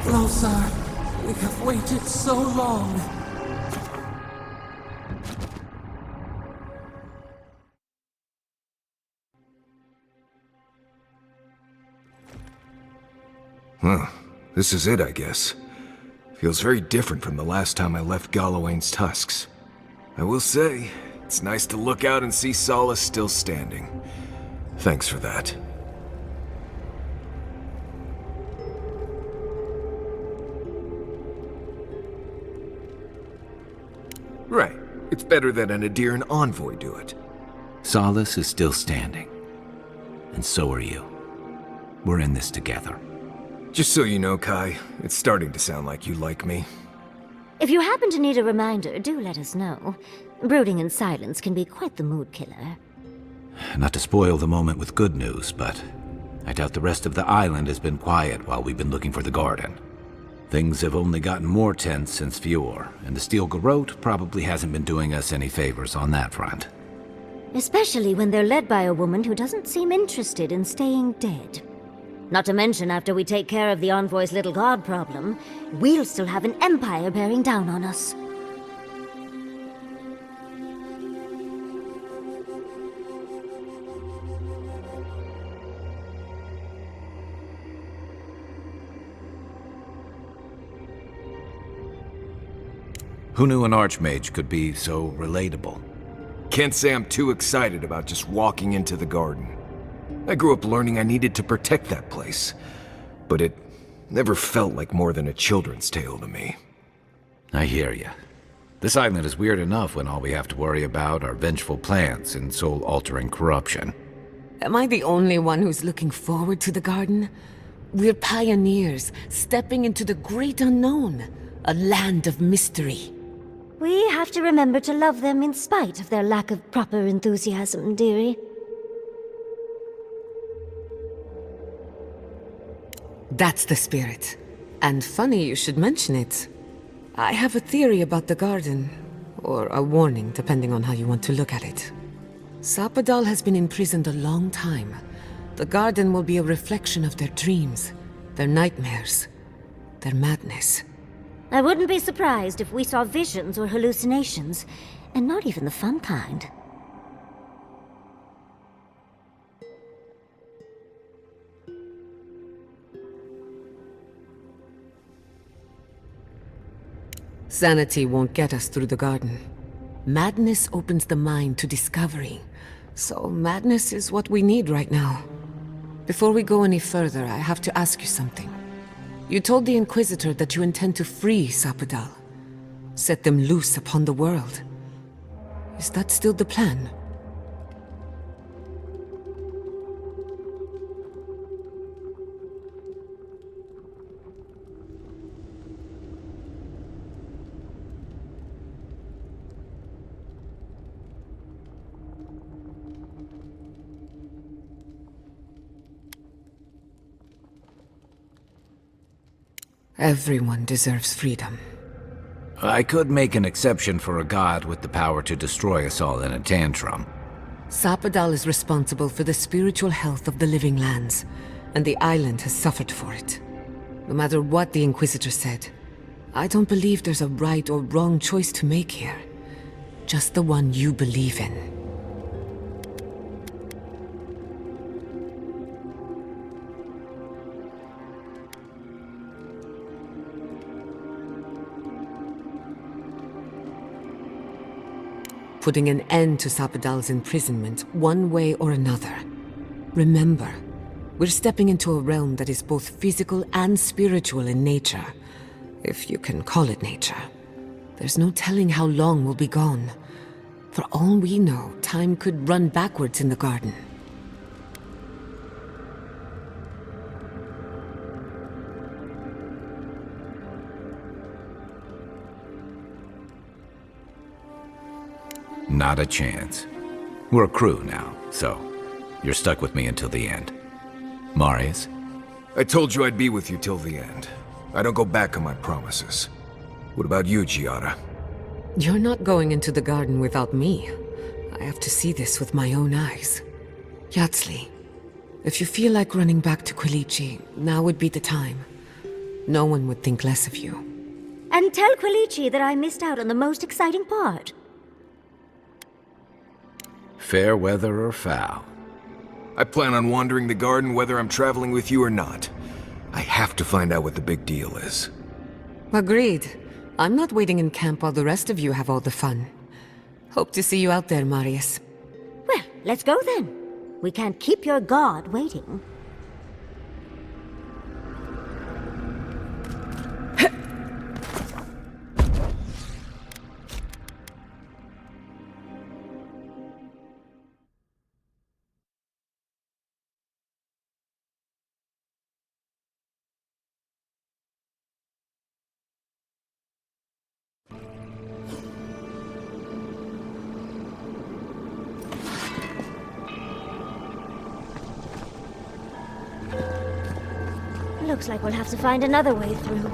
Lothar, we have waited so long. Well, this is it, I guess. Feels very different from the last time I left Galawain's tusks. I will say, it's nice to look out and see Solace still standing. Thanks for that. Right. It's better that an Adiran envoy do it. Solace is still standing. And so are you. We're in this together. Just so you know, Kai, it's starting to sound like you like me. If you happen to need a reminder, do let us know. Brooding in silence can be quite the mood killer. Not to spoil the moment with good news, but I doubt the rest of the island has been quiet while we've been looking for the garden. Things have only gotten more tense since Fjord, and the Steel Garrote probably hasn't been doing us any favors on that front. Especially when they're led by a woman who doesn't seem interested in staying dead. Not to mention, after we take care of the Envoy's little god problem, we'll still have an empire bearing down on us. Who knew an archmage could be so relatable? Can't say I'm too excited about just walking into the garden. I grew up learning I needed to protect that place, but it never felt like more than a children's tale to me. I hear ya. This island is weird enough when all we have to worry about are vengeful plans and soul-altering corruption. Am I the only one who's looking forward to the garden? We're pioneers, stepping into the great unknown, a land of mystery. We have to remember to love them in spite of their lack of proper enthusiasm, dearie. That's the spirit. And funny you should mention it. I have a theory about the garden, or a warning, depending on how you want to look at it. Sapadal has been imprisoned a long time. The garden will be a reflection of their dreams, their nightmares, their madness. I wouldn't be surprised if we saw visions or hallucinations, and not even the fun kind. Sanity won't get us through the garden. Madness opens the mind to discovery, so madness is what we need right now. Before we go any further, I have to ask you something. You told the Inquisitor that you intend to free Sapadal, set them loose upon the world. Is that still the plan? Everyone deserves freedom. I could make an exception for a god with the power to destroy us all in a tantrum. Sapadal is responsible for the spiritual health of the living lands, and the island has suffered for it. No matter what the Inquisitor said, I don't believe there's a right or wrong choice to make here. Just the one you believe in. Putting an end to Sapadal's imprisonment one way or another. Remember, we're stepping into a realm that is both physical and spiritual in nature, if you can call it nature. There's no telling how long we'll be gone. For all we know, time could run backwards in the garden. Not a chance. We're a crew now, so you're stuck with me until the end. Marius? I told you I'd be with you till the end. I don't go back on my promises. What about you, Giada? You're not going into the garden without me. I have to see this with my own eyes. Yatsli, if you feel like running back to Quilichi, now would be the time. no one would think less of you. And tell Quilici that I missed out on the most exciting part. Fair weather or foul. I plan on wandering the garden whether I'm traveling with you or not. I have to find out what the big deal is. Agreed. I'm not waiting in camp while the rest of you have all the fun. Hope to see you out there, Marius. Well, let's go then. We can't keep your god waiting. Looks like we'll have to find another way through.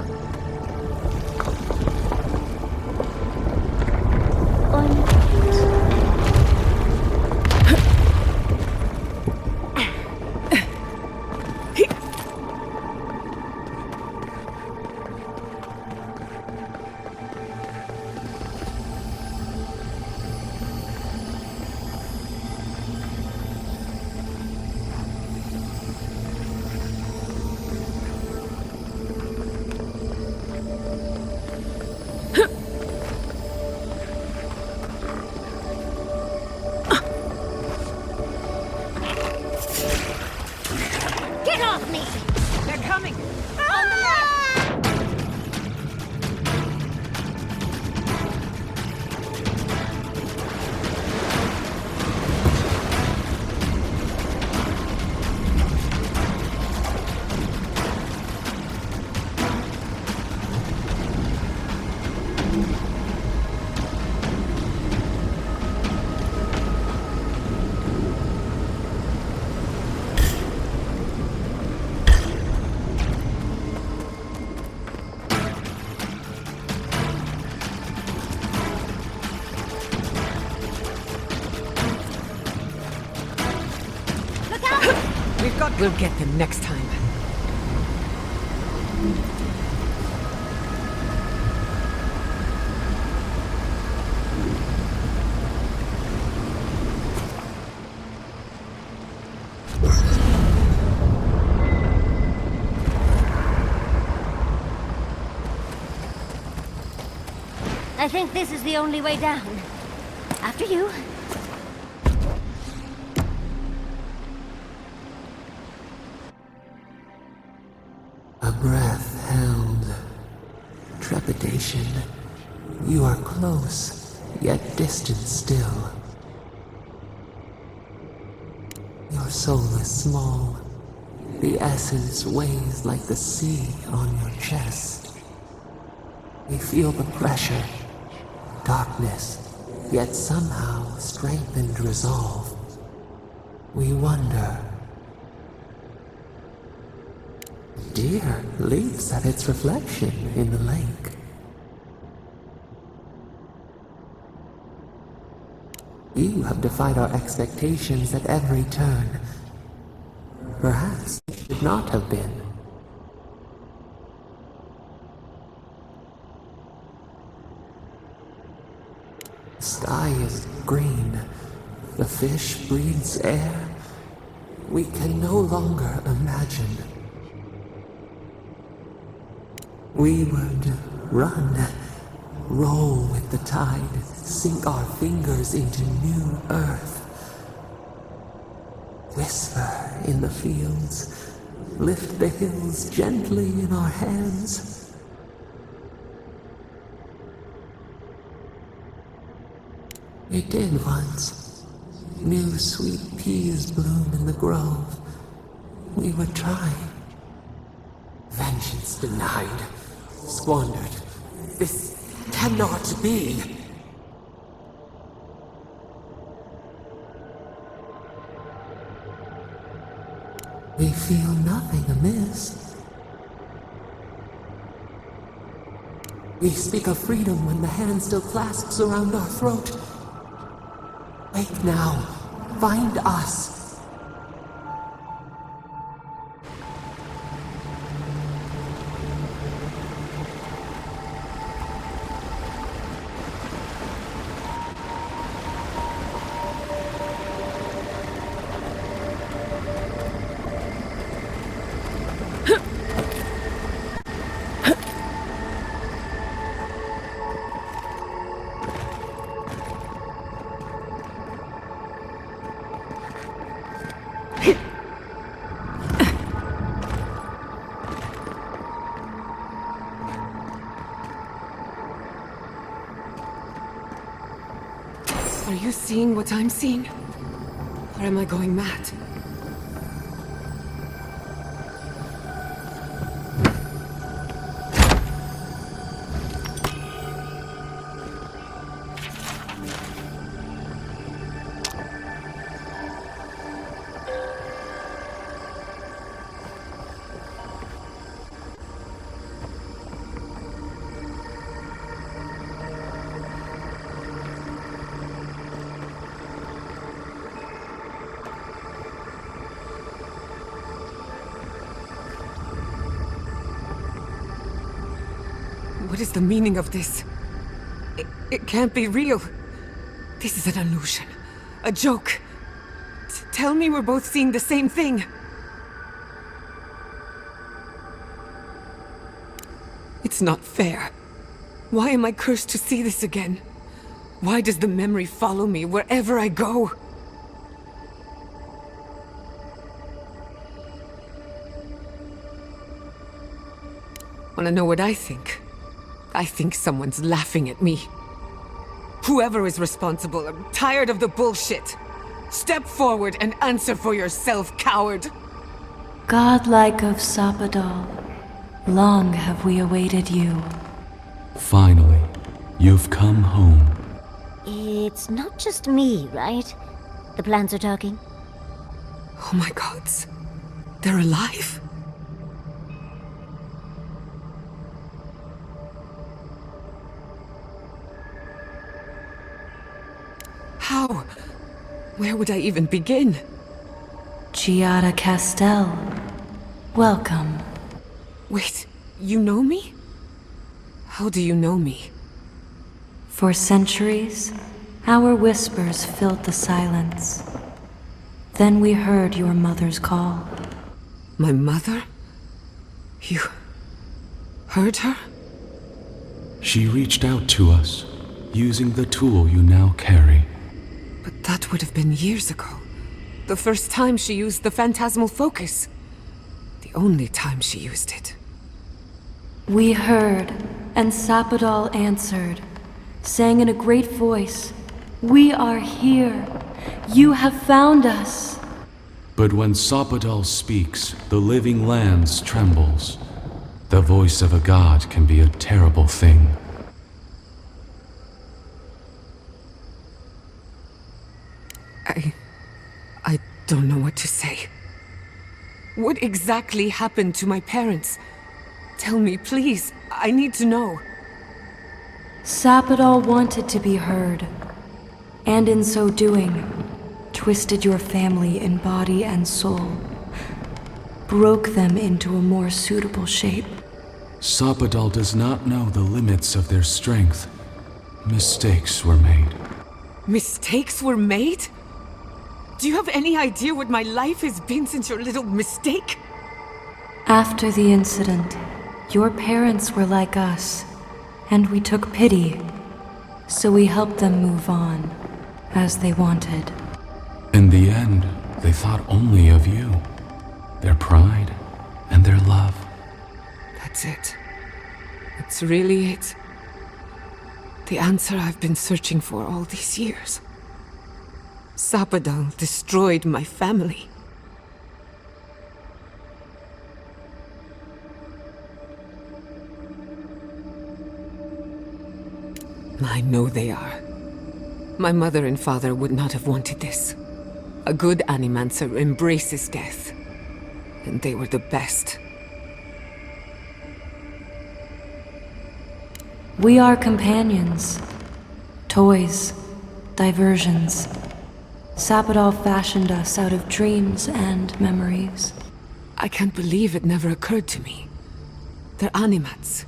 Or not. Get off me! They're coming! On the left! We'll get them next time. I think this is the only way down. After you. A breath held. Trepidation. You are close, yet distant still. Your soul is small. The essence weighs like the sea on your chest. We feel the pressure. Darkness, yet somehow strengthened resolve. We wonder. Deer leaps at its reflection in the lake. You have defied our expectations at every turn. Perhaps it should not have been. The sky is green. The fish breathes air. We can no longer imagine. We would run, roll with the tide, sink our fingers into new earth. Whisper in the fields, lift the hills gently in our hands. It did once. New sweet peas bloom in the grove. We would try. Vengeance denied. Squandered. This cannot be. We feel nothing amiss. We speak of freedom when the hand still clasps around our throat. Wake now. Find us. you seeing what I'm seeing? Or am I going mad? What is the meaning of this? It can't be real. This is an illusion. A joke. Tell me we're both seeing the same thing. It's not fair. Why am I cursed to see this again? Why does the memory follow me wherever I go? Wanna know what I think? I think someone's laughing at me. Whoever is responsible, I'm tired of the bullshit. Step forward and answer for yourself, coward. Godlike of Sapadal, long have we awaited you. Finally, you've come home. It's not just me, right? The plants are talking. Oh my gods. They're alive? How? Where would I even begin? Giada Castel, welcome. Wait, you know me? How do you know me? For centuries, our whispers filled the silence. Then we heard your mother's call. My mother? You heard her? She reached out to us, using the tool you now carry. But that would have been years ago. The first time she used the phantasmal focus. The only time she used it. We heard, and Sapadal answered, saying in a great voice, "We are here. You have found us." But when Sapadal speaks, the living lands trembles. The voice of a god can be a terrible thing. I don't know what to say. What exactly happened to my parents? Tell me, please. I need to know. Sapadal wanted to be heard, and in so doing, twisted your family in body and soul, broke them into a more suitable shape. Sapadal does not know the limits of their strength. Mistakes were made. Mistakes were made? Do you have any idea what my life has been since your little mistake? After the incident, your parents were like us, and we took pity, so we helped them move on, as they wanted. In the end, they thought only of you, their pride, and their love. That's it. That's really it. The answer I've been searching for all these years. Sapadal destroyed my family. I know they are. My mother and father would not have wanted this. A good animancer embraces death. And they were the best. We are companions, toys, diversions. Sapadal fashioned us out of dreams and memories. I can't believe it never occurred to me. They're animats.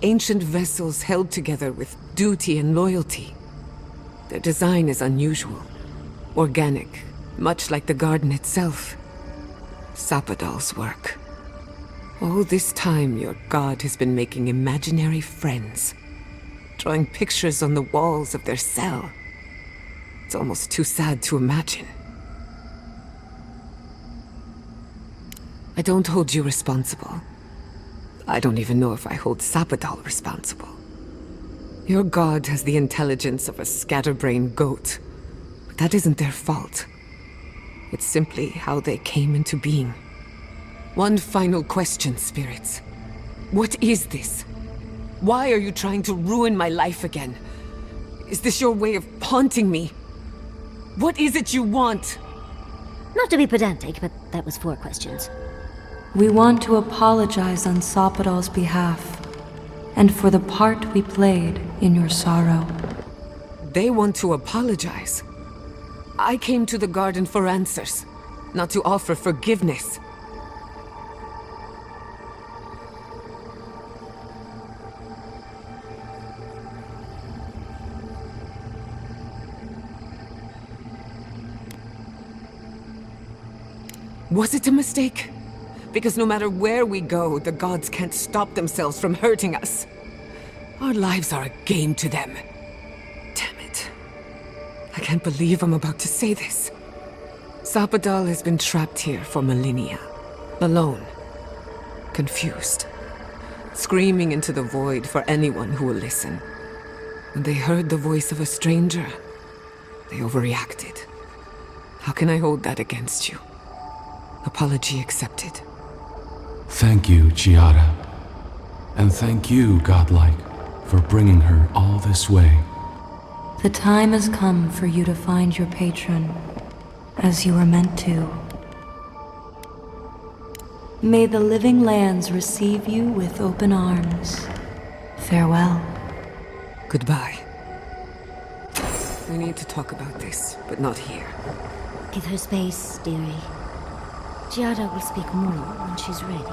Ancient vessels held together with duty and loyalty. Their design is unusual. Organic, much like the garden itself. Sapadal's work. All this time, your god has been making imaginary friends. Drawing pictures on the walls of their cell. It's almost too sad to imagine. I don't hold you responsible. I don't even know if I hold Sapadal responsible. Your god has the intelligence of a scatterbrained goat, That isn't their fault. It's simply how they came into being. One final question, spirits. What is this? Why are you trying to ruin my life again? Is this your way of haunting me? What is it you want? Not to be pedantic, but that was 4 questions. We want to apologize on Sopadal's behalf, and for the part we played in your sorrow. They want to apologize. I came to the garden for answers, not to offer forgiveness. Was it a mistake? Because no matter where we go, the gods can't stop themselves from hurting us. Our lives are a game to them. Damn it. I can't believe I'm about to say this. Sopadal has been trapped here for millennia. Alone. Confused. Screaming into the void for anyone who will listen. When they heard the voice of a stranger, they overreacted. How can I hold that against you? Apology accepted. Thank you, Giada. And thank you, Godlike, for bringing her all this way. The time has come for you to find your patron, as you were meant to. May the living lands receive you with open arms. Farewell. Goodbye. We need to talk about this, but not here. Give her space, dearie. Giada will speak more when she's ready.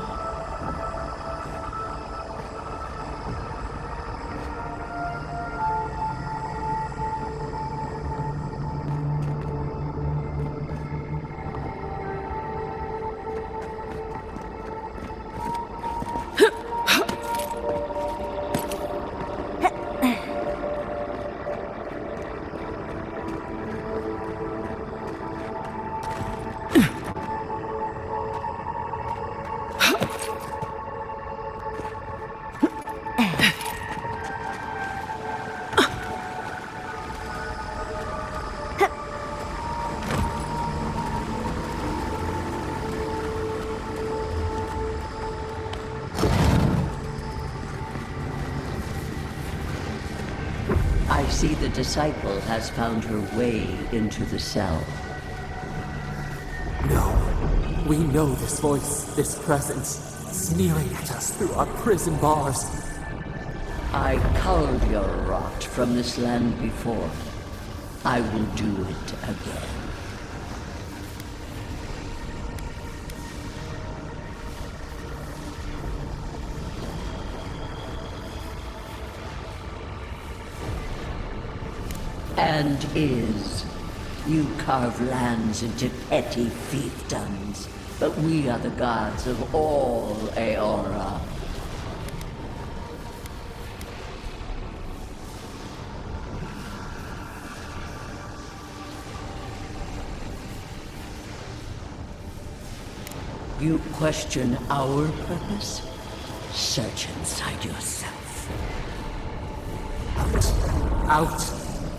I see the disciple has found her way into the cell. No. We know this voice, this presence, sneering at us through our prison bars. I culled your rot from this land before. I will do it again. And you carve lands into petty fiefdoms, but we are the gods of all Aora. You question our purpose? Search inside yourself. Out!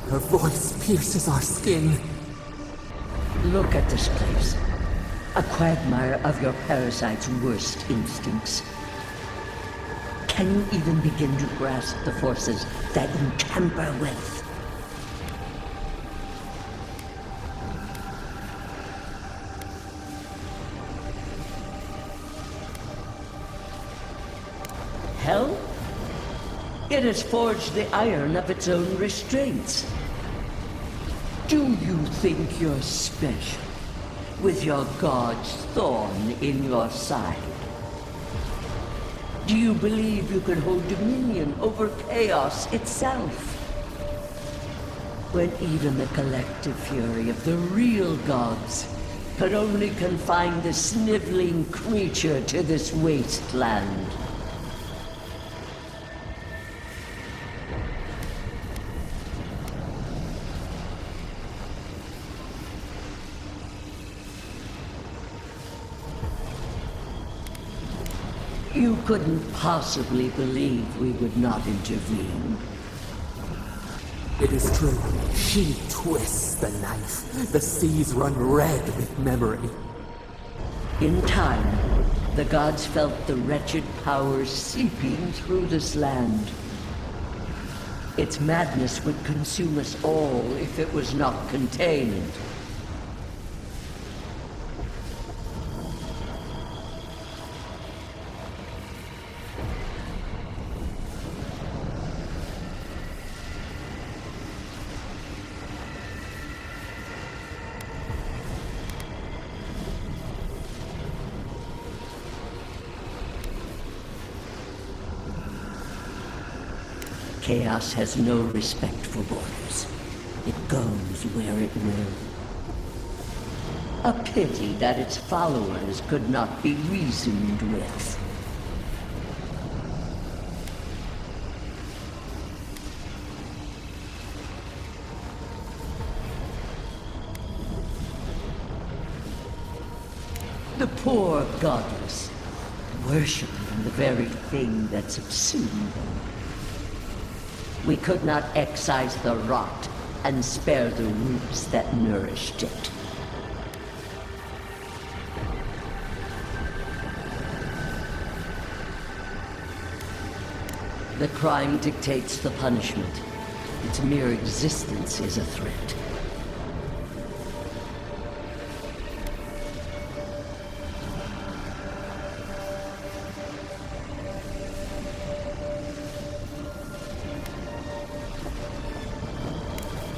Her voice pierces our skin. Look at this place. A quagmire of your parasite's worst instincts. Can you even begin to grasp the forces that you tamper with? Hell? It has forged the iron of its own restraints. Do you think you're special, with your god's thorn in your side? Do you believe you can hold dominion over chaos itself? When even the collective fury of the real gods could only confine the sniveling creature to this wasteland. You couldn't possibly believe we would not intervene. It is true. She twists the knife. The seas run red with memory. In time, the gods felt the wretched powers seeping through this land. Its madness would consume us all if it was not contained. Chaos has no respect for borders. It goes where it will. A pity that its followers could not be reasoned with. The poor godless, worshipping the very thing that subsumed them. We could not excise the rot and spare the roots that nourished it. The crime dictates the punishment. Its mere existence is a threat.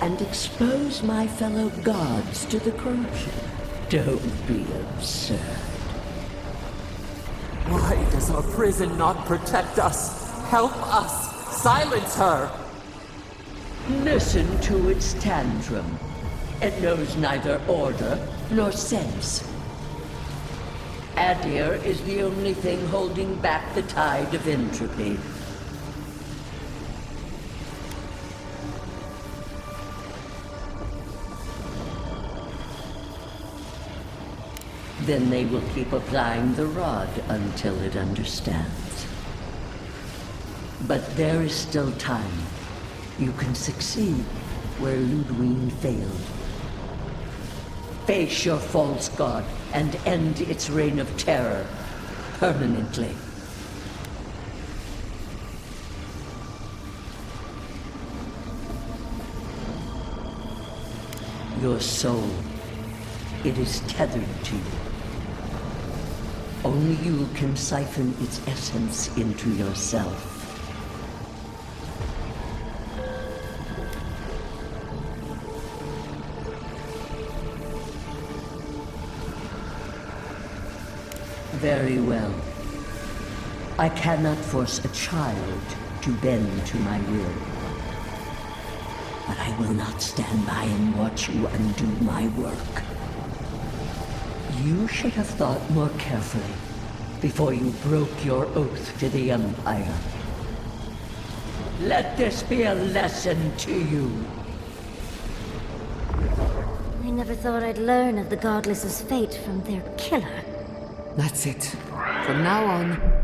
And expose my fellow gods to the corruption. Don't be absurd. Why does our prison not protect us? Help us! Silence her! Listen to its tantrum. It knows neither order nor sense. Adir is the only thing holding back the tide of entropy. Then they will keep applying the rod until it understands. But there is still time. You can succeed where Ludwig failed. Face your false god and end its reign of terror permanently. Your soul, it is tethered to you. Only you can siphon its essence into yourself. Very well. I cannot force a child to bend to my will. But I will not stand by and watch you undo my work. You should have thought more carefully before you broke your oath to the Empire. Let this be a lesson to you. I never thought I'd learn of the Godless's fate from their killer. That's it. From now on,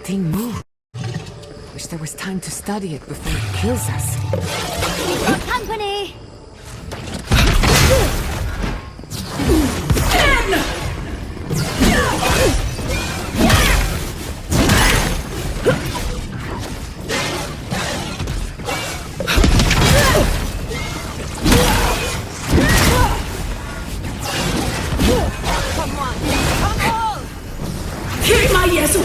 Thing move. Wish there was time to study it before it kills us. We've got company! Come on! Come on! Keep my yes.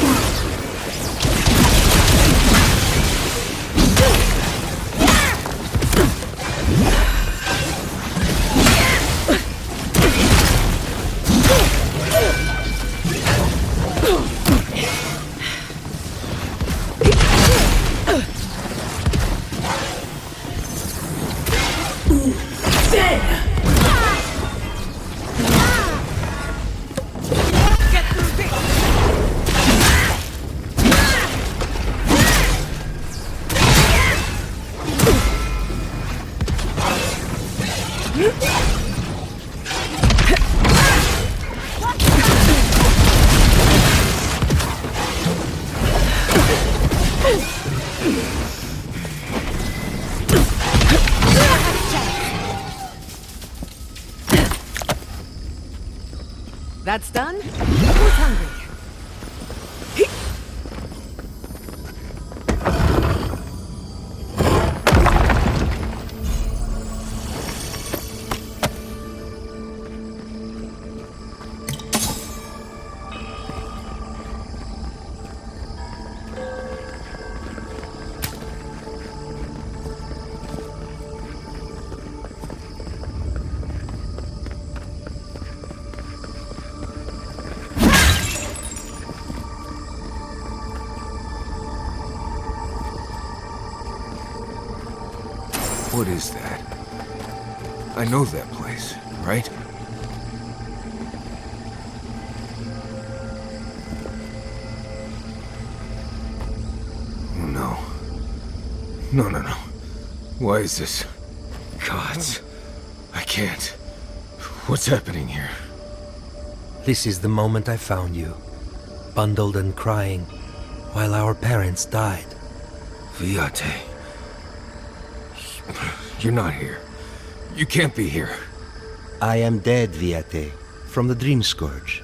That's done? Who's hungry? What is that? I know that place, right? Oh, no. No, no, no. Why is this? Gods. I can't. What's happening here? This is the moment I found you, bundled and crying, while our parents died. Viate. You're not here. You can't be here. I am dead, Viate, from the Dream Scourge.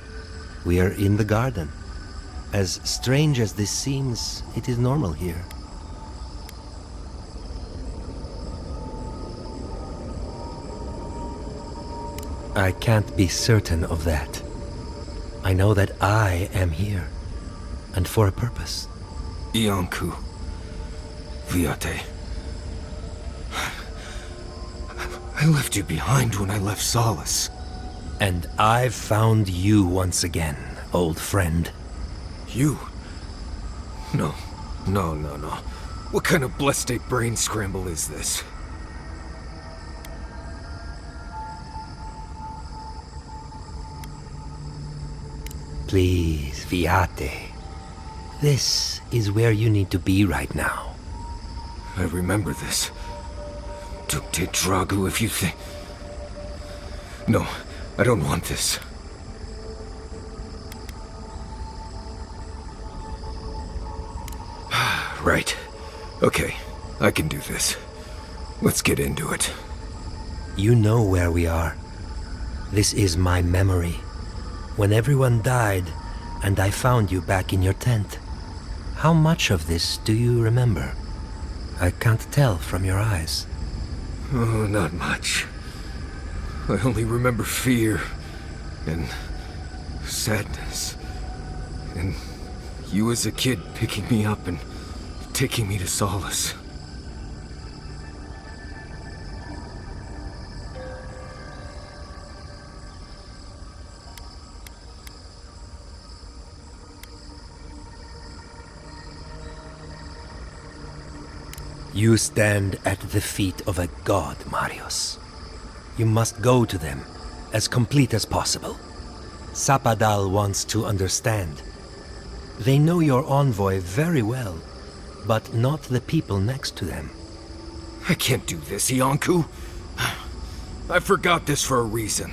We are in the garden. As strange as this seems, it is normal here. I can't be certain of that. I know that I am here, and for a purpose. Iancu. Viate. I left you behind when I left Solace. And I've found you once again, old friend. You? No. No. What kind of blessed brain scramble is this? Please, Viate. This is where you need to be right now. I remember this. Tukte Dragu, if you think... No, I don't want this. Right. Okay, I can do this. Let's get into it. You know where we are. This is my memory. When everyone died, and I found you back in your tent. How much of this do you remember? I can't tell from your eyes. Oh, not much. I only remember fear, and sadness, and you as a kid picking me up and taking me to Solace. You stand at the feet of a god, Marius. You must go to them, as complete as possible. Sapadal wants to understand. They know your envoy very well, but not the people next to them. I can't do this, Iancu. I forgot this for a reason.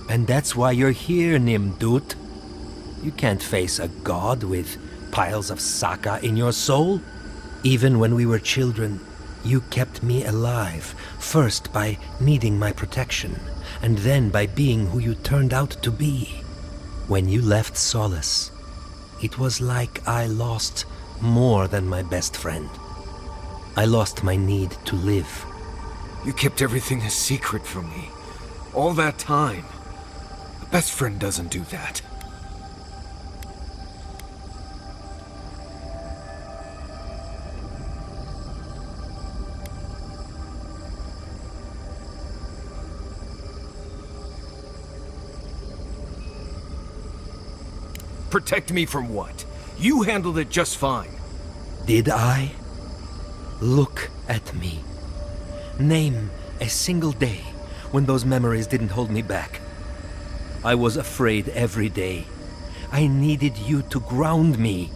And that's why you're here, Nimdut. You can't face a god with piles of Saka in your soul. Even when we were children, you kept me alive, first by needing my protection, and then by being who you turned out to be. When you left Solace, it was like I lost more than my best friend. I lost my need to live. You kept everything a secret from me. All that time. A best friend doesn't do that. Protect me from what? You handled it just fine. Did I? Look at me. Name a single day when those memories didn't hold me back. I was afraid every day. I needed you to ground me.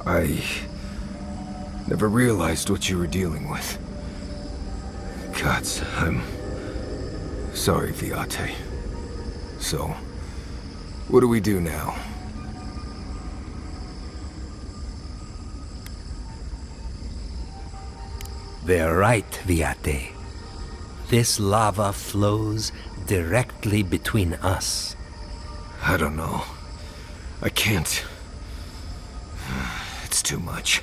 I never realized what you were dealing with. Gods, I'm sorry, Viate. So, what do we do now? They're right, Viate. This lava flows directly between us. I don't know. I can't. It's too much.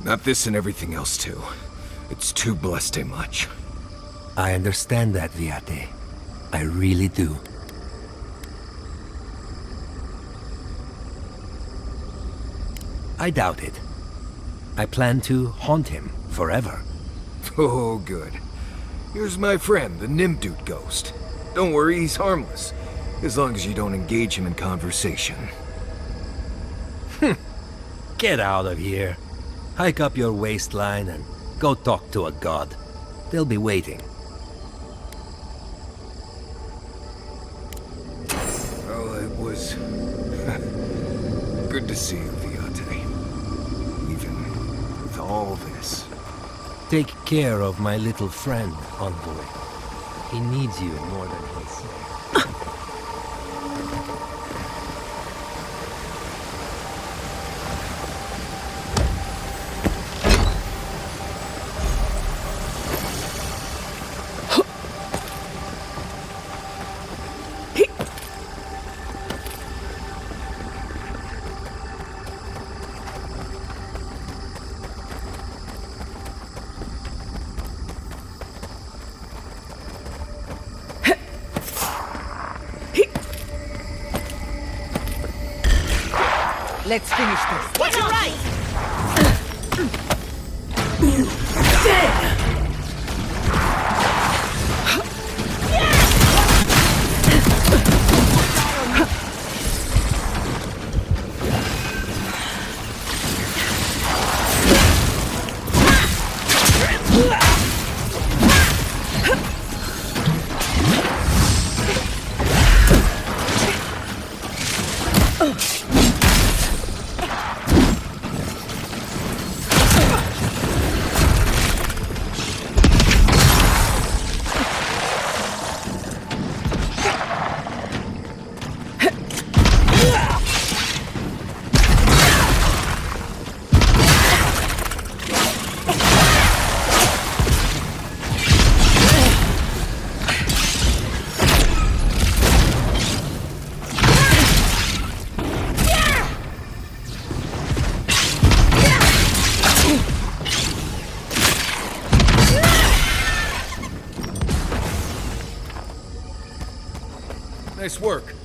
Not this and everything else too. It's too blessed much. I understand that, Viate. I really do. I doubt it. I plan to haunt him forever. Oh, good. Here's my friend, the Nimdut ghost. Don't worry, he's harmless. As long as you don't engage him in conversation. Get out of here. Hike up your waistline and go talk to a god. They'll be waiting. Well, it was good to see you, Viate. Even with all this. Take care of my little friend, envoy. He needs you more than he'll say. Let's finish this. What's your right? Nice work.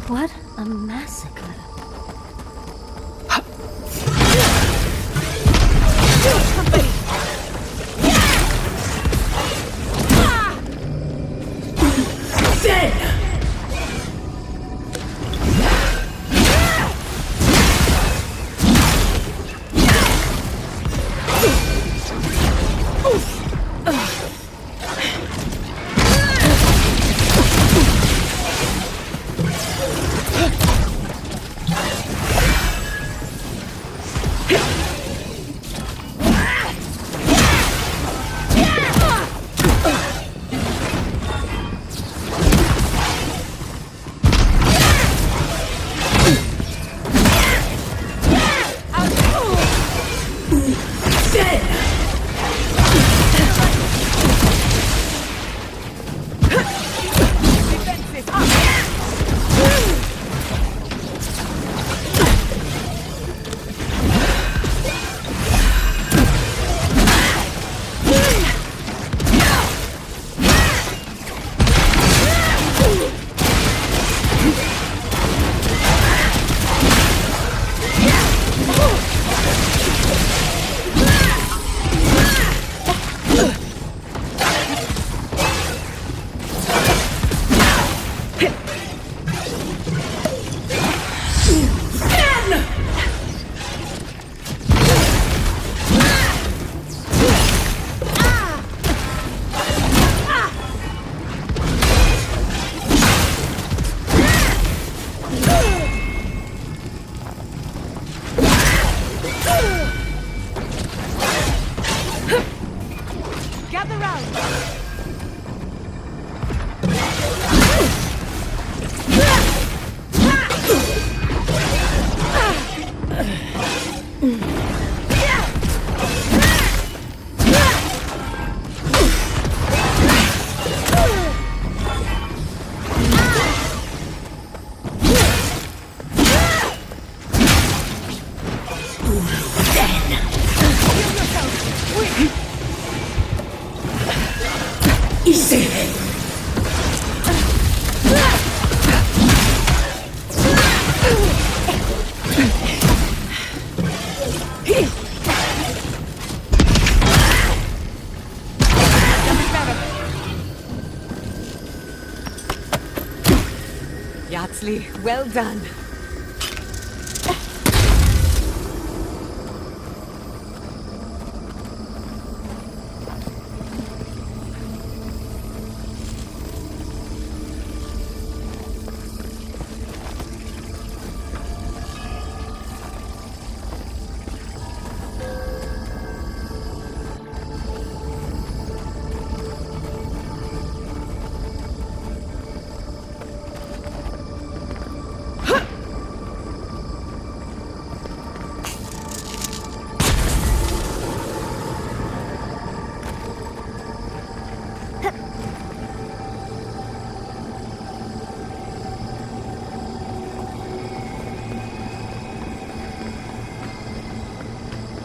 What a massacre. Hatsley. Well done.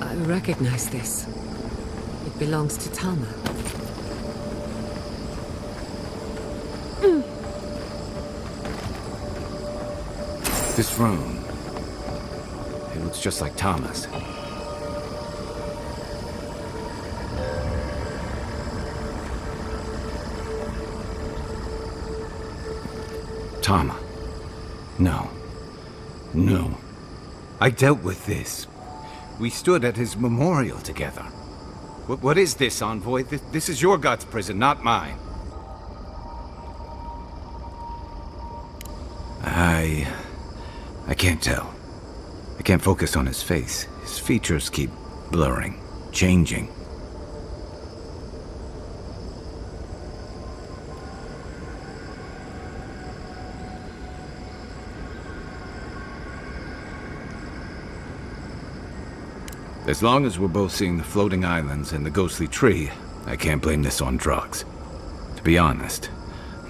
I recognize this. It belongs to Tama. This rune, it looks just like Tama's. Tama. No. No. I dealt with this. We stood at his memorial together. What is this, Envoy? This is your god's prison, not mine. I can't tell. I can't focus on his face. His features keep blurring, changing. As long as we're both seeing the floating islands and the ghostly tree, I can't blame this on drugs. To be honest,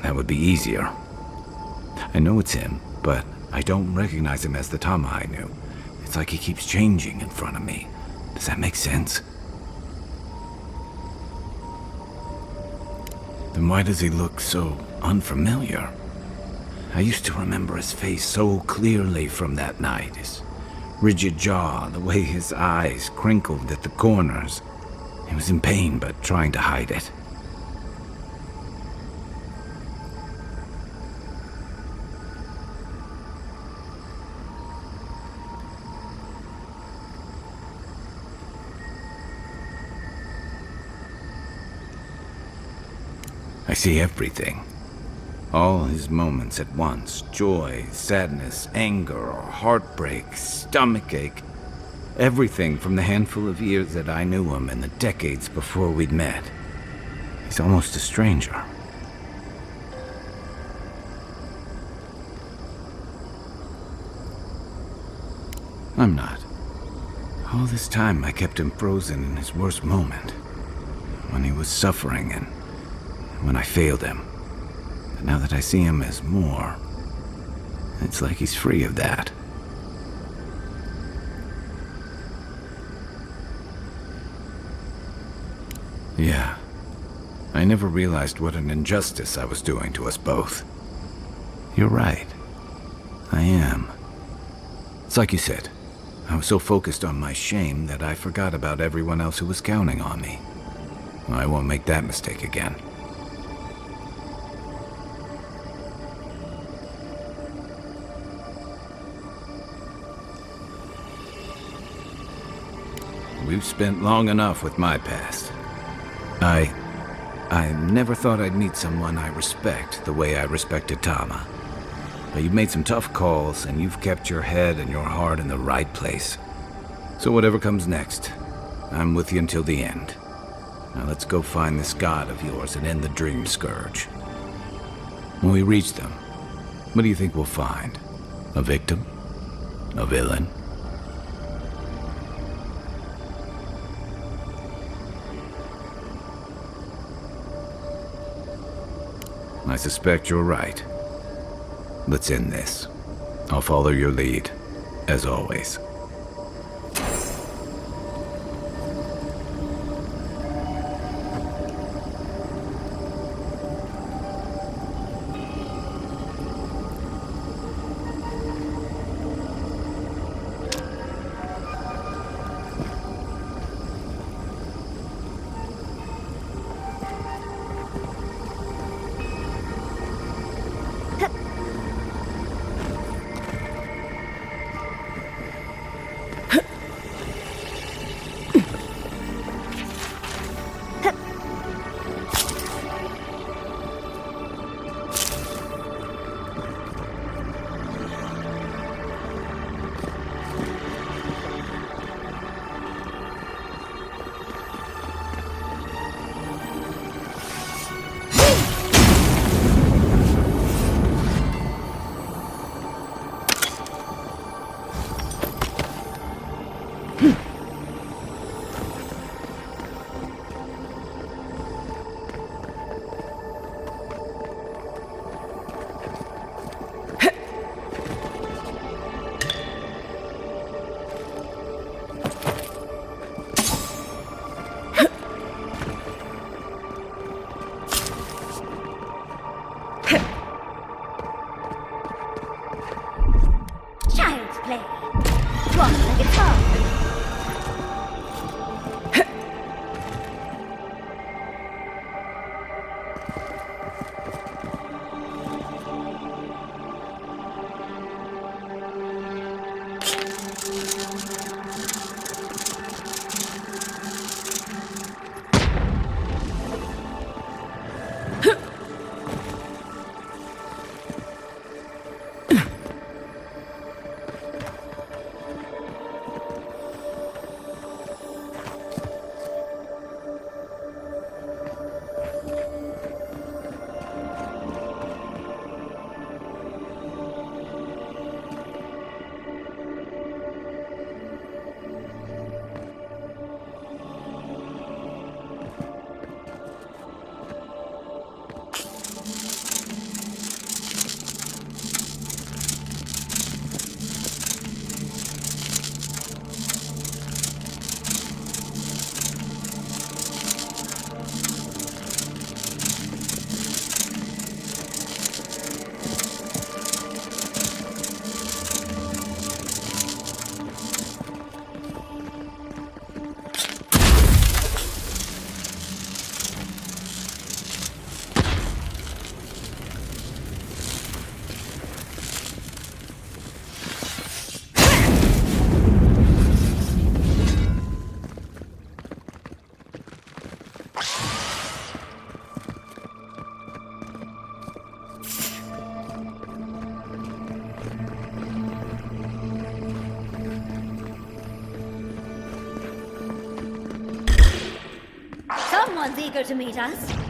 that would be easier. I know it's him, but I don't recognize him as the Tama I knew. It's like he keeps changing in front of me. Does that make sense? Then why does he look so unfamiliar? I used to remember his face so clearly from that night. His rigid jaw, the way his eyes crinkled at the corners. He was in pain, but trying to hide it. I see everything. All his moments at once. Joy, sadness, anger, heartbreak, stomachache. Everything from the handful of years that I knew him and the decades before we'd met. He's almost a stranger. I'm not. All this time I kept him frozen in his worst moment. When he was suffering and when I failed him. But now that I see him as more, it's like he's free of that. Yeah. I never realized what an injustice I was doing to us both. You're right. I am. It's like you said. I was so focused on my shame that I forgot about everyone else who was counting on me. I won't make that mistake again. We've spent long enough with my past. I never thought I'd meet someone I respect the way I respected Tama. But you've made some tough calls, and you've kept your head and your heart in the right place. So whatever comes next, I'm with you until the end. Now let's go find this god of yours and end the Dream Scourge. When we reach them, what do you think we'll find? A victim? A villain? I suspect you're right. Let's end this. I'll follow your lead, as always. Someone's eager to meet us.